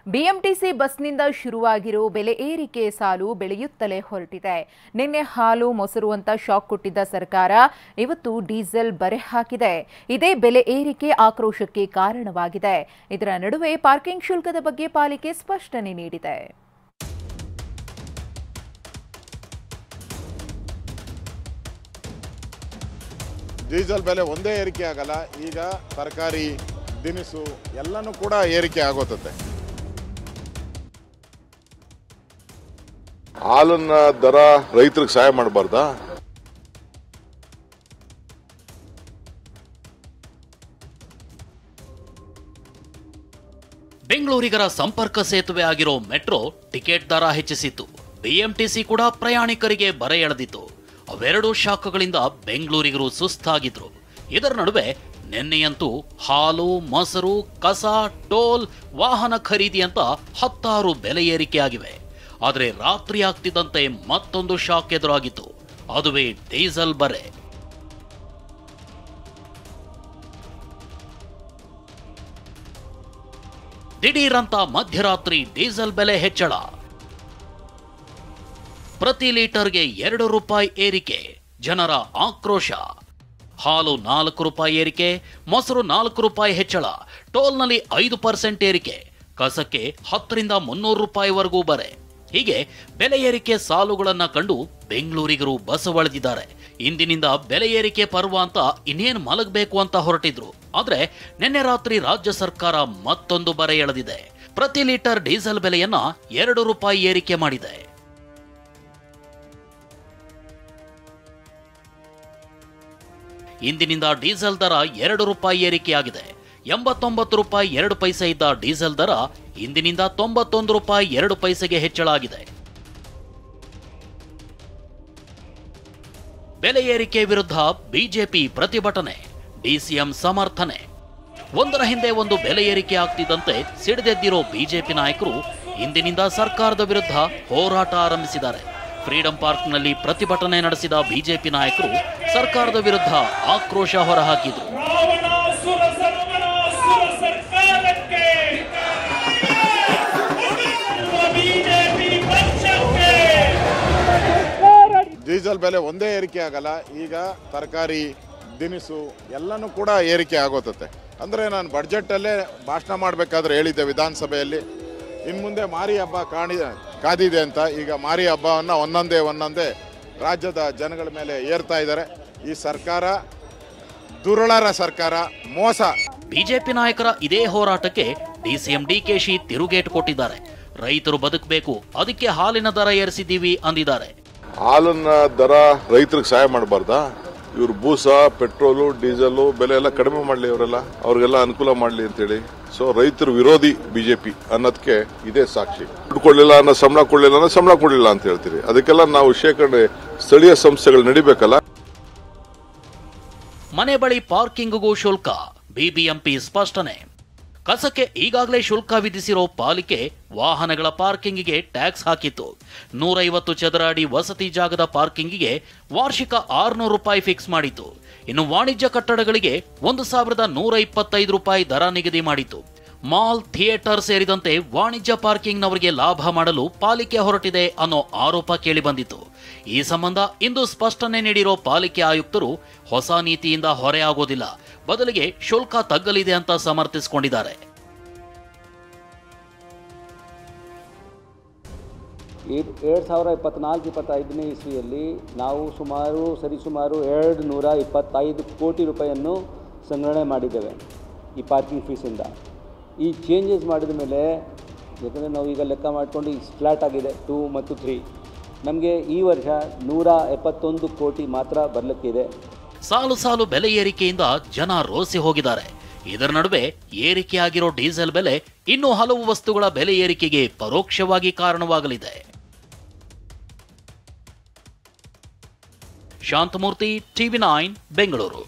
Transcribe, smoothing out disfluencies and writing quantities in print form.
BMTC ಬಸ್ನಿಂದ ಶುರುವಾಗಿರೋ ಬೆಲೆ ಏರಿಕೆ ಸಾಲು ಬೆಳೆಯುತ್ತಲೇ ಹೊರಟಿದೆ. ನಿನ್ನೆ ಹಾಲು ಮೊಸರು ಅಂತ ಶಾಕ್ ಕೊಟ್ಟಿದ್ದ ಸರ್ಕಾರ ಇವತ್ತು ಡೀಸೆಲ್ ಬರೆ ಹಾಕಿದೆ. ಇದೇ ಬೆಲೆ ಏರಿಕೆ ಆಕ್ರೋಶಕ್ಕೆ ಕಾರಣವಾಗಿದೆ. ಇದರ ನಡುವೆ ಪಾರ್ಕಿಂಗ್ ಶುಲ್ಕದ ಬಗ್ಗೆ ಪಾಲಿಕೆ ಸ್ಪಷ್ಟನೆ ನೀಡಿದೆ. ಡೀಸೆಲ್ ಬೆಲೆ ಒಂದೇ ಏರಿಕೆ ಆಗಲ್ಲ. ಈಗ ತರಕಾರಿ ದಿನಸು ಎಲ್ಲನೂ ಕೂಡ ಏರಿಕೆ ಆಗೋತತೆ. ಹಾಲನ್ನ ದರ ರೈತರಿಗೆ ಸಹಾಯ ಮಾಡಬಾರ್ದಾ? ಬೆಂಗಳೂರಿಗರ ಸಂಪರ್ಕ ಸೇತುವೆ ಆಗಿರೋ ಮೆಟ್ರೋ ಟಿಕೆಟ್ ದರ ಹೆಚ್ಚಿಸಿತ್ತು. ಬಿಎಂಟಿಸಿ ಕೂಡ ಪ್ರಯಾಣಿಕರಿಗೆ ಬರೆ ಎಳೆದಿತ್ತು. ಅವೆರಡೂ ಶಾಖಗಳಿಂದ ಬೆಂಗಳೂರಿಗರು ಸುಸ್ತಾಗಿದ್ರು. ಇದರ ನಡುವೆ ನಿನ್ನೆಯಂತೂ ಹಾಲು, ಮೊಸರು, ಕಸ, ಟೋಲ್, ವಾಹನ ಖರೀದಿ ಅಂತ 10 ಬೆಲೆ ಏರಿಕೆಯಾಗಿವೆ. ಆದರೆ ರಾತ್ರಿ ಆಗ್ತಿದ್ದಂತೆ ಮತ್ತೊಂದು ಶಾಕ್ ಎದುರಾಗಿತ್ತು. ಅದುವೇ ಡೀಸೆಲ್ ಬರೆ. ದಿಢೀರಂತ ಮಧ್ಯರಾತ್ರಿ ಡೀಸೆಲ್ ಬೆಲೆ ಹೆಚ್ಚಳ. ಪ್ರತಿ ಲೀಟರ್ಗೆ 2 ರೂಪಾಯಿ ಏರಿಕೆ. ಜನರ ಆಕ್ರೋಶ. ಹಾಲು 4 ರೂಪಾಯಿ ಏರಿಕೆ, ಮೊಸರು 4 ರೂಪಾಯಿ ಹೆಚ್ಚಳ, ಟೋಲ್ನಲ್ಲಿ 5% ಏರಿಕೆ, ಕಸಕ್ಕೆ 10 ರಿಂದ 300 ರೂಪಾಯಿವರೆಗೂ ಬರೆ. ಹೀಗೆ ಬೆಲೆ ಏರಿಕೆ ಸಾಲುಗಳನ್ನ ಕಂಡು ಬೆಂಗಳೂರಿಗರು ಬಸವಳಿದಿದ್ದಾರೆ. ಇಂದಿನಿಂದ ಬೆಲೆ ಏರಿಕೆ ಪರ್ವ ಅಂತ ಇನ್ನೇನು ಮಲಗಬೇಕು ಅಂತ ಹೊರಟಿದ್ರು. ಆದ್ರೆ ನಿನ್ನೆ ರಾತ್ರಿ ರಾಜ್ಯ ಸರ್ಕಾರ ಮತ್ತೊಂದು ಬರೆ ಎಳೆದಿದೆ. ಪ್ರತಿ ಲೀಟರ್ ಡೀಸೆಲ್ ಬೆಲೆಯನ್ನ 2 ರೂಪಾಯಿ ಏರಿಕೆ ಮಾಡಿದೆ. ಇಂದಿನಿಂದ ಡೀಸೆಲ್ ದರ 2 ರೂಪಾಯಿ ಏರಿಕೆಯಾಗಿದೆ. 89 ರೂಪಾಯಿ 2 ಪೈಸೆ ಇದ್ದ ಡೀಸೆಲ್ ದರ ಇಂದಿನಿಂದ 91 ರೂಪಾಯಿ 2 ಪೈಸೆಗೆ ಹೆಚ್ಚಳ ಆಗಿದೆ. ಬೆಲೆ ಏರಿಕೆ ವಿರುದ್ಧ ಬಿಜೆಪಿ ಪ್ರತಿಭಟನೆ, ಡಿಸಿಎಂ ಸಮರ್ಥನೆ. ಒಂದರ ಹಿಂದೆ ಒಂದು ಬೆಲೆ ಏರಿಕೆ ಆಗ್ತಿದ್ದಂತೆ ಸಿಡಿದೆದ್ದಿರೋ ಬಿಜೆಪಿ ನಾಯಕರು ಇಂದಿನಿಂದ ಸರ್ಕಾರದ ವಿರುದ್ಧ ಹೋರಾಟ ಆರಂಭಿಸಿದ್ದಾರೆ. ಫ್ರೀಡಂ ಪಾರ್ಕ್ನಲ್ಲಿ ಪ್ರತಿಭಟನೆ ನಡೆಸಿದ ಬಿಜೆಪಿ ನಾಯಕರು ಸರ್ಕಾರದ ವಿರುದ್ಧ ಆಕ್ರೋಶ ಹೊರಹಾಕಿದರು. ಡೀಸೆಲ್ ಬೆಲೆ ಒಂದೇ ಏರಿಕೆ ಆಗಲ್ಲ. ಈಗ ತರಕಾರಿ ದಿನಸು ಎಲ್ಲನೂ ಕೂಡ ಏರಿಕೆ ಆಗೋತತೆ. ಅಂದರೆ ನಾನು ಬಡ್ಜೆಟಲ್ಲೇ ಭಾಷಣ ಮಾಡಬೇಕಾದ್ರೆ ಹೇಳಿದ್ದೆ ವಿಧಾನಸಭೆಯಲ್ಲಿ, ಇನ್ನು ಮುಂದೆ ಮಾರಿ ಹಬ್ಬ ಕಾದಿದೆ ಅಂತ. ಈಗ ಮಾರಿ ಹಬ್ಬವನ್ನು ಒಂದೊಂದೇ ರಾಜ್ಯದ ಜನಗಳ ಮೇಲೆ ಏರ್ತಾ ಇದ್ದಾರೆ. ಈ ಸರ್ಕಾರ ದುರುಳರ ಸರ್ಕಾರ, ಮೋಸ. ಬಿಜೆಪಿ ನಾಯಕರ ಇದೇ ಹೋರಾಟಕ್ಕೆ ಡಿಸಿಎಂ ಡಿಕೆಶಿ ತಿರುಗೇಟು ಕೊಟ್ಟಿದ್ದಾರೆ. ರೈತರು ಬದುಕಬೇಕು, ಅದಕ್ಕೆ ಹಾಲಿನ ದರ ಏರಿಸಿದ್ದೀವಿ ಅಂದಿದ್ದಾರೆ. ಹಾಲನ್ನ ದರ ರೈತರಿಗೆ ಸಹಾಯ ಮಾಡಬಾರ್ದಾ? ಇವ್ರು ಬೂಸ, ಪೆಟ್ರೋಲು, ಡೀಸೆಲ್ ಬೆಲೆ ಎಲ್ಲ ಕಡಿಮೆ ಮಾಡಲಿ, ಅವರೆಲ್ಲ ಅವ್ರಿಗೆಲ್ಲ ಅನುಕೂಲ ಮಾಡಲಿ ಅಂತೇಳಿ. ಸೊ ರೈತರು ವಿರೋಧಿ ಬಿಜೆಪಿ ಅನ್ನೋದಕ್ಕೆ ಇದೇ ಸಾಕ್ಷಿ. ದುಡ್ಡು ಕೊಡಲಿಲ್ಲ ಅನ್ನೋ, ಸಂಬಳ ಕೊಡಲಿಲ್ಲ ಅನ್ನೋ, ಸಂಬಳ ಕೊಡಲಿಲ್ಲ ಅಂತ ಹೇಳ್ತೀರಿ. ಅದಕ್ಕೆಲ್ಲ ನಾವು ಶೇಖರಣೆ ಸ್ಥಳೀಯ ಸಂಸ್ಥೆಗಳು ನಡಿಬೇಕಲ್ಲ. ಮನೆ ಬಳಿ ಪಾರ್ಕಿಂಗ್ಗೂ ಶುಲ್ಕ, ಬಿಬಿಎಂಪಿ ಸ್ಪಷ್ಟನೆ. ಕಸಕ್ಕೆ ಈಗಾಗಲೇ ಶುಲ್ಕ ವಿಧಿಸಿರೋ ಪಾಲಿಕೆ ವಾಹನಗಳ ಪಾರ್ಕಿಂಗಿಗೆ ಟ್ಯಾಕ್ಸ್ ಹಾಕಿತ್ತು. 150 ಚದರ ಅಡಿ ವಸತಿ ಜಾಗದ ಪಾರ್ಕಿಂಗಿಗೆ ವಾರ್ಷಿಕ 600 ರೂಪಾಯಿ ಫಿಕ್ಸ್ ಮಾಡಿತ್ತು. ಇನ್ನು ವಾಣಿಜ್ಯ ಕಟ್ಟಡಗಳಿಗೆ 1125 ರೂಪಾಯಿ ದರ ನಿಗದಿ ಮಾಡಿತ್ತು. ಮಾಲ್, ಥಿಯೇಟರ್ ಸೇರಿದಂತೆ ವಾಣಿಜ್ಯ ಪಾರ್ಕಿಂಗ್ನವರಿಗೆ ಲಾಭ ಮಾಡಲು ಪಾಲಿಕೆ ಹೊರಟಿದೆ ಅನ್ನೋ ಆರೋಪ ಕೇಳಿಬಂದಿತ್ತು. ಈ ಸಂಬಂಧ ಇಂದು ಸ್ಪಷ್ಟನೆ ನೀಡಿರೋ ಪಾಲಿಕೆ ಆಯುಕ್ತರು ಹೊಸ ನೀತಿಯಿಂದ ಹೊರೆಯಾಗೋದಿಲ್ಲ, ಬದಲಿಗೆ ಶುಲ್ಕ ತಗ್ಗಲಿದೆ ಅಂತ ಸಮರ್ಥಿಸಿಕೊಂಡಿದ್ದಾರೆ. 2024-25ನೇ ಇಸ್ವಿಯಲ್ಲಿ ನಾವು ಸರಿಸುಮಾರು 225 ಕೋಟಿ ರೂಪಾಯಿಯನ್ನು ಸಂಗ್ರಹಣೆ ಮಾಡಿದ್ದೇವೆ ಈ ಪಾರ್ಕಿಂಗ್ ಫೀಸಿಂದ. ಈ ಚೇಂಜಸ್ ಮಾಡಿದ ಮೇಲೆ, ಯಾಕಂದರೆ ನಾವು ಈಗ ಲೆಕ್ಕ ಮಾಡಿಕೊಂಡು ಫ್ಲ್ಯಾಟ್ ಆಗಿದೆ 2 ಮತ್ತು 3, ನಮಗೆ ಈ ವರ್ಷ 171 ಕೋಟಿ ಮಾತ್ರ ಬರಲಿಕ್ಕಿದೆ. ಸಾಲು ಬೆಲೆ ಏರಿಕೆಯಿಂದ ಜನ ರೋಸಿ ಹೋಗಿದ್ದಾರೆ. ಇದರ ನಡುವೆ ಏರಿಕೆಯಾಗಿರೋ ಡೀಸೆಲ್ ಬೆಲೆ ಇನ್ನೂ ಹಲವು ವಸ್ತುಗಳ ಬೆಲೆ ಏರಿಕೆಗೆ ಪರೋಕ್ಷವಾಗಿ ಕಾರಣವಾಗಲಿದೆ. ಶಾಂತಮೂರ್ತಿ, ಟಿವಿ9 ಬೆಂಗಳೂರು.